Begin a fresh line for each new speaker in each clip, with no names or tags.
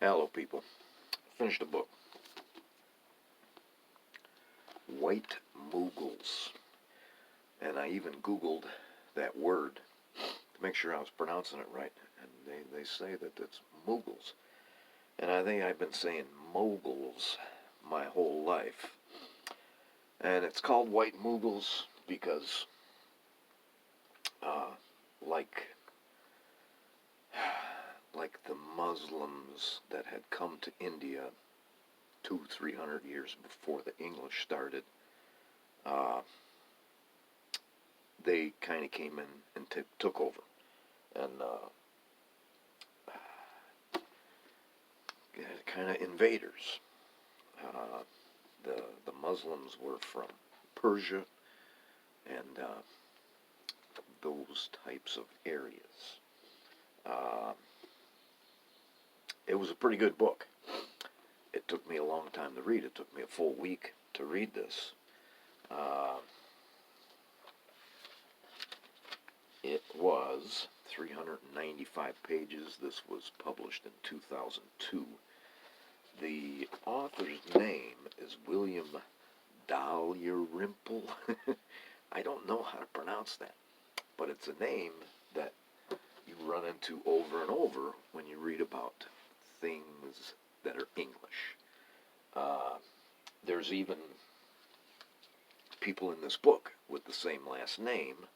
Hello, people. Finished a book. White Mughals. And I even Googled that word to make sure I was pronouncing it right. And they say that it's Mughals. And I think I've been saying Moguls my whole life. And it's called White Mughals because, like the Muslims that had come to India 200-300 years before the English started, they kind of came in and took over, and kind of invaders. The Muslims were from Persia and those types of areas. It was a pretty good book. It took me a long time to read. It took me a full week to read this. It was 395 pages. This was published in 2002. The author's name is William Dalrymple. I don't know how to pronounce that, but it's a name that you run into over and over when you read about things that are English. There's even people in this book with the same last name,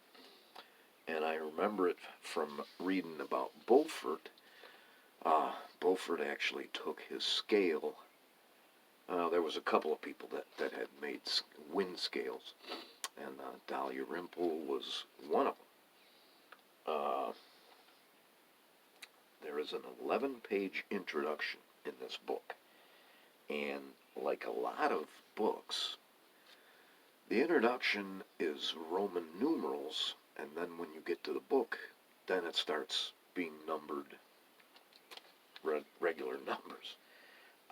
and I remember it from reading about Beaufort. Beaufort actually took his scale. There was a couple of people that had made wind scales, and Dalrymple was one of them. There is an 11-page introduction in this book, and like a lot of books, the introduction is Roman numerals, and then when you get to the book, then it starts being numbered regular numbers.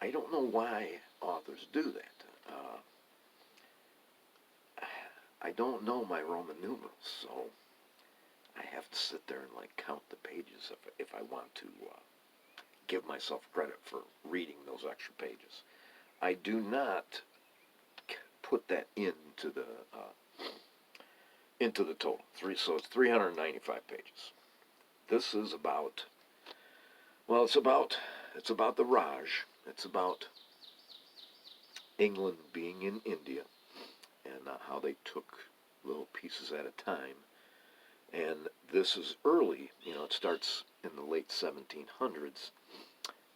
I don't know why authors do that. I don't know my Roman numerals, so I have to sit there and count the pages if I want to give myself credit for reading those extra pages. I do not put that into the total. So it's 395 pages. This is about, well, it's about the Raj. It's about England being in India and how they took little pieces at a time. And this is early, it starts in the late 1700s,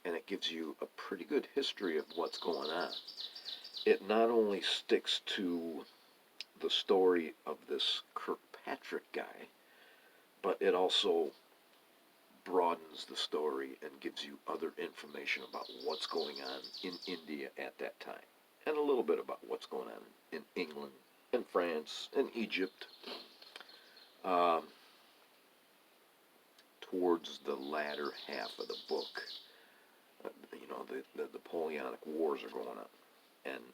and it gives you a pretty good history of what's going on. It not only sticks to the story of this Kirkpatrick guy, but it also broadens the story and gives you other information about what's going on in India at that time, and a little bit about what's going on in England and France and Egypt. Towards the latter half of the book, the Napoleonic Wars are going on, and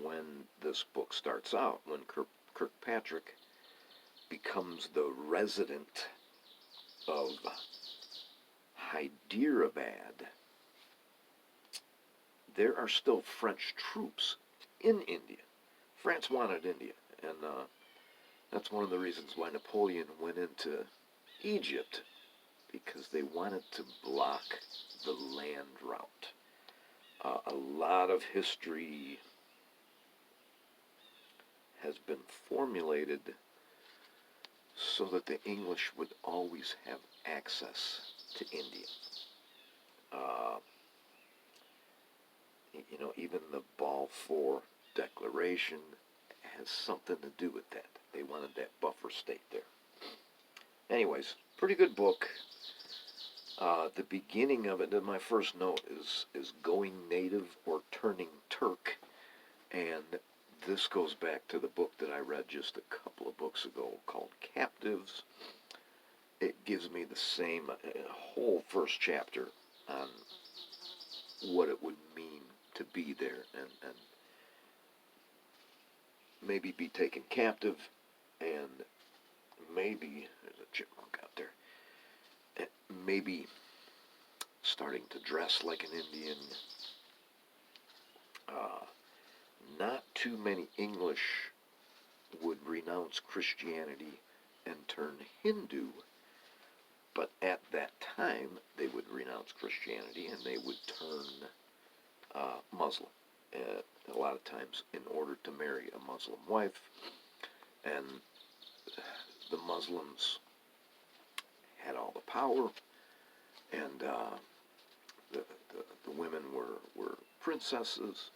when this book starts out, when Kirkpatrick becomes the resident of Hyderabad, there are still French troops in India. France wanted India, and that's one of the reasons why Napoleon went into Egypt, because they wanted to block the land route. A lot of history has been formulated so that the English would always have access to India. Even the Balfour Declaration has something to do with that. They wanted that buffer state there. Anyways, pretty good book. The beginning of it, my first note is going native or turning Turk, and this goes back to the book that I read just a couple of books ago called Captives. It gives me the same whole first chapter on what it would mean to be there and maybe be taken captive, and maybe, there's a chipmunk out there, maybe starting to dress like an Indian. Not too many English would renounce Christianity and turn Hindu, but at that time they would renounce Christianity and they would turn Muslim. A lot of times in order to marry a Muslim wife, and the Muslims had all the power, and the women were princesses,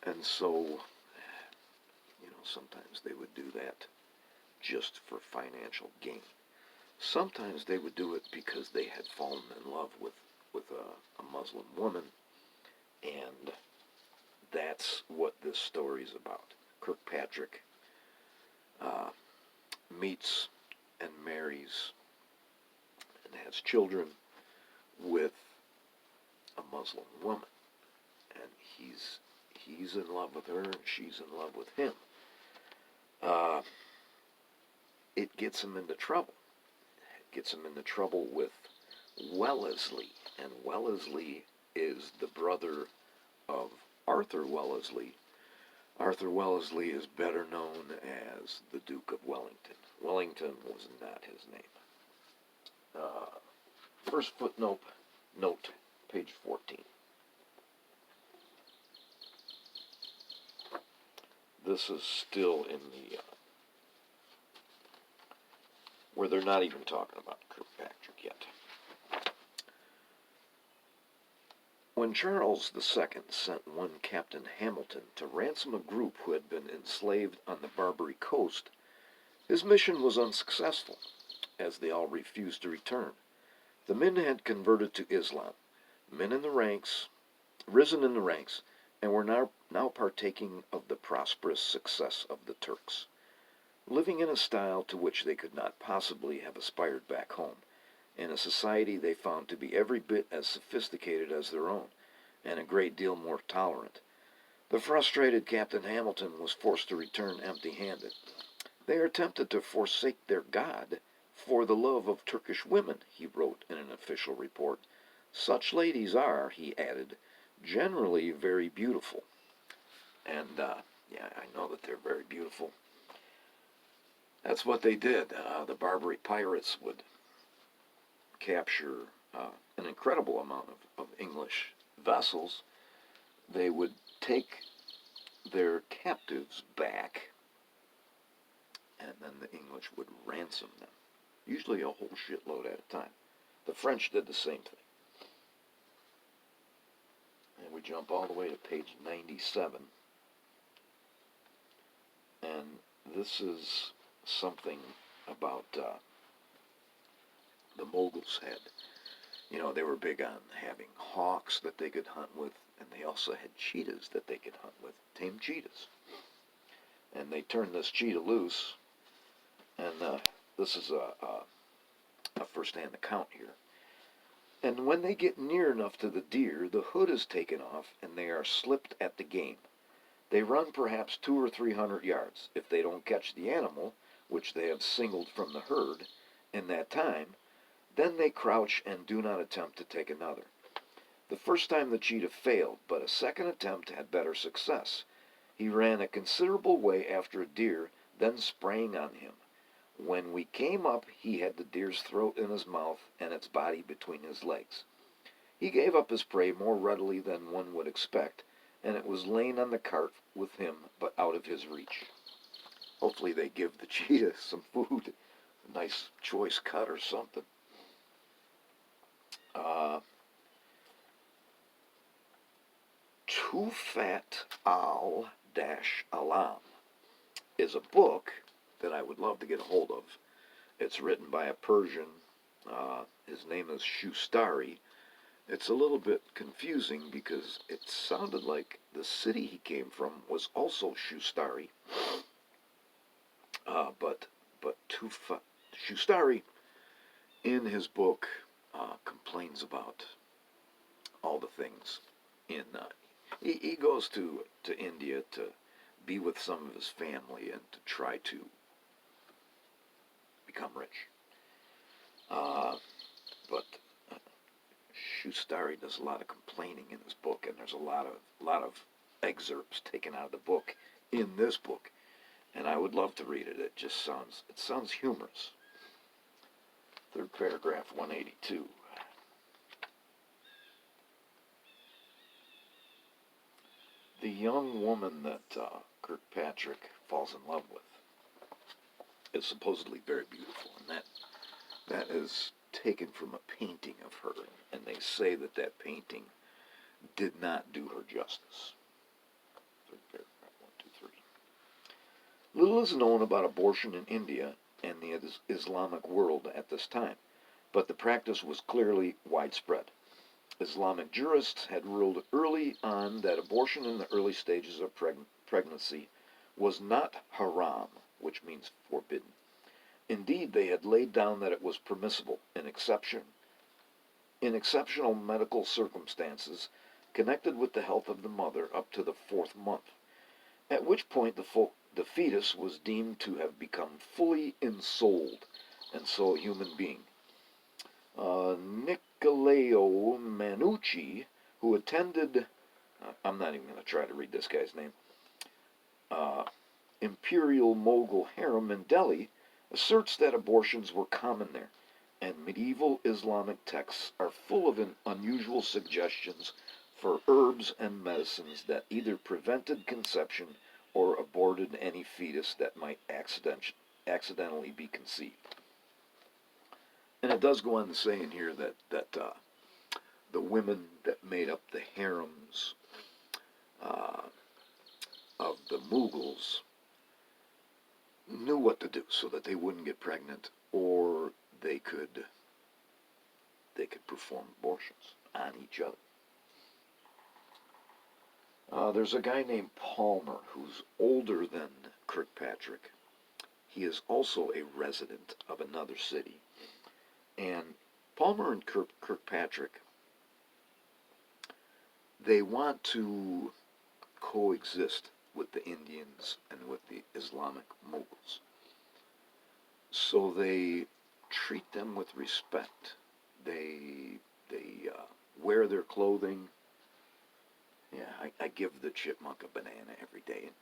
and so, sometimes they would do that just for financial gain. Sometimes they would do it because they had fallen in love with a Muslim woman, and that's what this story is about. Kirkpatrick meets and marries and has children with a Muslim woman, and he's in love with her and she's in love with him. It gets him into trouble. It gets him into trouble with Wellesley, and Wellesley is the brother of Arthur Wellesley. Arthur Wellesley is better known as the Duke of Wellington. Wellington was not his name. First footnote, page 14. This is still in the where they're not even talking about Kirkpatrick yet. When Charles II sent one Captain Hamilton to ransom a group who had been enslaved on the Barbary coast, his mission was unsuccessful, as they all refused to return. The men had converted to Islam, risen in the ranks, and were now partaking of the prosperous success of the Turks, living in a style to which they could not possibly have aspired back home, in a society they found to be every bit as sophisticated as their own, and a great deal more tolerant. The frustrated Captain Hamilton was forced to return empty-handed. They are tempted to forsake their God for the love of Turkish women, he wrote in an official report. Such ladies are, he added, generally very beautiful. And, I know that they're very beautiful. That's what they did. The Barbary pirates would capture an incredible amount of English vessels. They would take their captives back, and then the English would ransom them, usually a whole shitload at a time. The French did the same thing. And we jump all the way to page 97, and this is something about the Mughals had. They were big on having hawks that they could hunt with, and they also had cheetahs that they could hunt with, tame cheetahs. And they turned this cheetah loose, and this is a first-hand account here. And when they get near enough to the deer, the hood is taken off, and they are slipped at the game. They run perhaps 200 or 300 yards. If they don't catch the animal, which they have singled from the herd, in that time, then they crouch and do not attempt to take another. The first time the cheetah failed, but a second attempt had better success. He ran a considerable way after a deer, then sprang on him. When we came up, he had the deer's throat in his mouth and its body between his legs. He gave up his prey more readily than one would expect, and it was laying on the cart with him, but out of his reach. Hopefully they give the cheetah some food, a nice choice cut or something. Tufat al-Alam is a book that I would love to get a hold of. It's written by a Persian. His name is Shustari. It's a little bit confusing because it sounded like the city he came from was also Shustari. But Shustari, in his book, complains about all the things in. He goes to India to be with some of his family and to try to become rich. But Shustari does a lot of complaining in this book, and there's a lot of excerpts taken out of the book in this book, and I would love to read it. It sounds humorous. Third paragraph, 182. The young woman that Kirkpatrick falls in love with is supposedly very beautiful, and that is taken from a painting of her, and they say that that painting did not do her justice. Third paragraph, 1, 2, 3. Little is known about abortion in India and the Islamic world at this time, but the practice was clearly widespread. Islamic jurists had ruled early on that abortion in the early stages of pregnancy was not haram, which means forbidden. Indeed, they had laid down that it was permissible in exceptional medical circumstances connected with the health of the mother up to the 4th month, at which point the fetus was deemed to have become fully ensouled, and so a human being. Niccolao Manucci, who attended, I'm not even going to try to read this guy's name, Imperial Mughal harem in Delhi, asserts that abortions were common there, and medieval Islamic texts are full of unusual suggestions for herbs and medicines that either prevented conception or aborted any fetus that might accidentally be conceived. And it does go on to say in here that the women that made up the harems of the Mughals knew what to do so that they wouldn't get pregnant, or they could perform abortions on each other. There's a guy named Palmer who's older than Kirkpatrick. He is also a resident of another city. And Palmer and Kirkpatrick, they want to coexist with the Indians and with the Islamic Mughals. So they treat them with respect. They wear their clothing. Yeah, I give the chipmunk a banana every day, and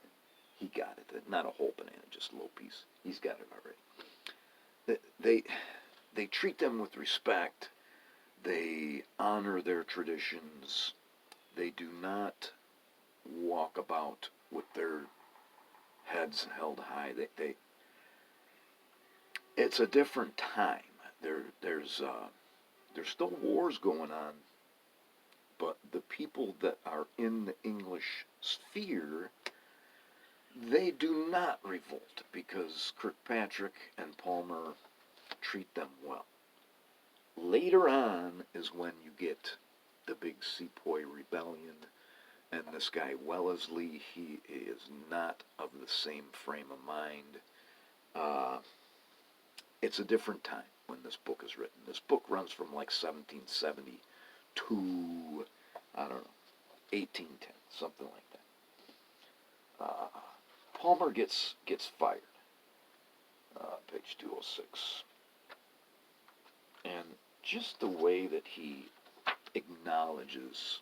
he got it. Not a whole banana, just a little piece. He's got it already. They treat them with respect. They honor their traditions. They do not walk about with their heads held high. It's a different time. There's still wars going on, but the people that are in the English sphere, they do not revolt because Kirkpatrick and Palmer treat them well. Later on is when you get the big Sepoy rebellion, and this guy Wellesley, he is not of the same frame of mind. It's a different time when this book is written. This book runs from like 1770 to, I don't know, 1810, something like that. Palmer gets fired. Page 206. And just the way that he acknowledges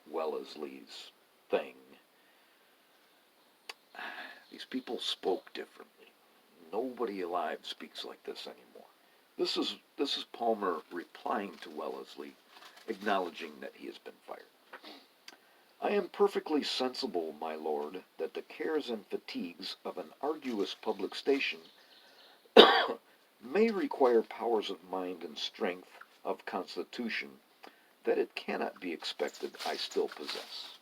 Wellesley's thing, these people spoke differently. Nobody alive speaks like this anymore. This is Palmer replying to Wellesley, acknowledging that he has been fired. I am perfectly sensible, my lord, that the cares and fatigues of an arduous public station may require powers of mind and strength of constitution that it cannot be expected I still possess.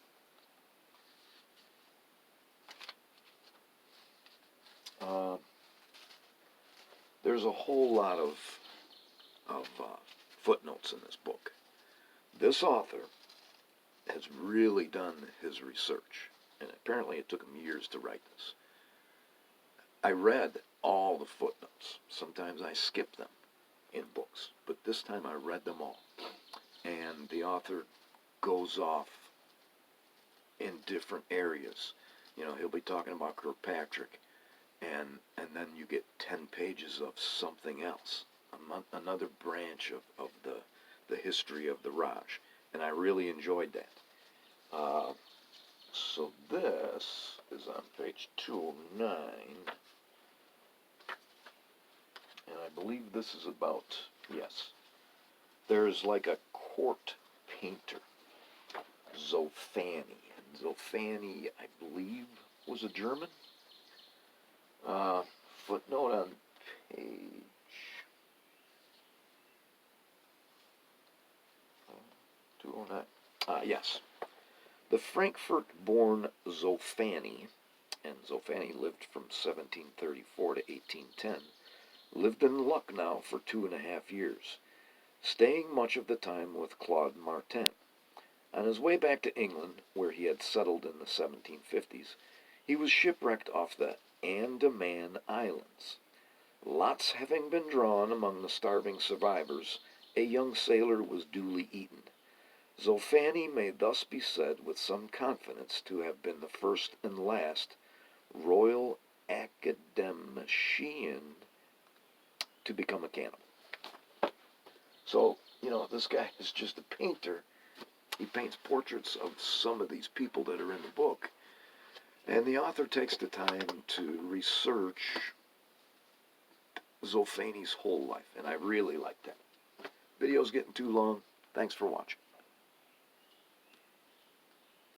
There's a whole lot of footnotes in this book. This author has really done his research, and apparently it took him years to write this. I read all the footnotes. Sometimes I skip them in books, but this time I read them all. And the author goes off in different areas. You know, he'll be talking about Kirkpatrick, and then you get 10 pages of something else, another branch of the history of the Raj, and I really enjoyed that. So this is on page 209, and I believe this is about, yes, there's like a court painter, Zoffany. And Zoffany, I believe, was a German. Footnote on page 209. Yes. The Frankfurt-born Zoffany, and Zoffany lived from 1734 to 1810, lived in Lucknow for 2.5 years, staying much of the time with Claude Martin. On his way back to England, where he had settled in the 1750s, he was shipwrecked off the Andaman Islands. Lots having been drawn among the starving survivors, a young sailor was duly eaten. Zoffany may thus be said with some confidence to have been the first and last Royal Academician to become a cannibal. So, this guy is just a painter. He paints portraits of some of these people that are in the book. And the author takes the time to research Zoffany's whole life. And I really like that. Video's getting too long. Thanks for watching.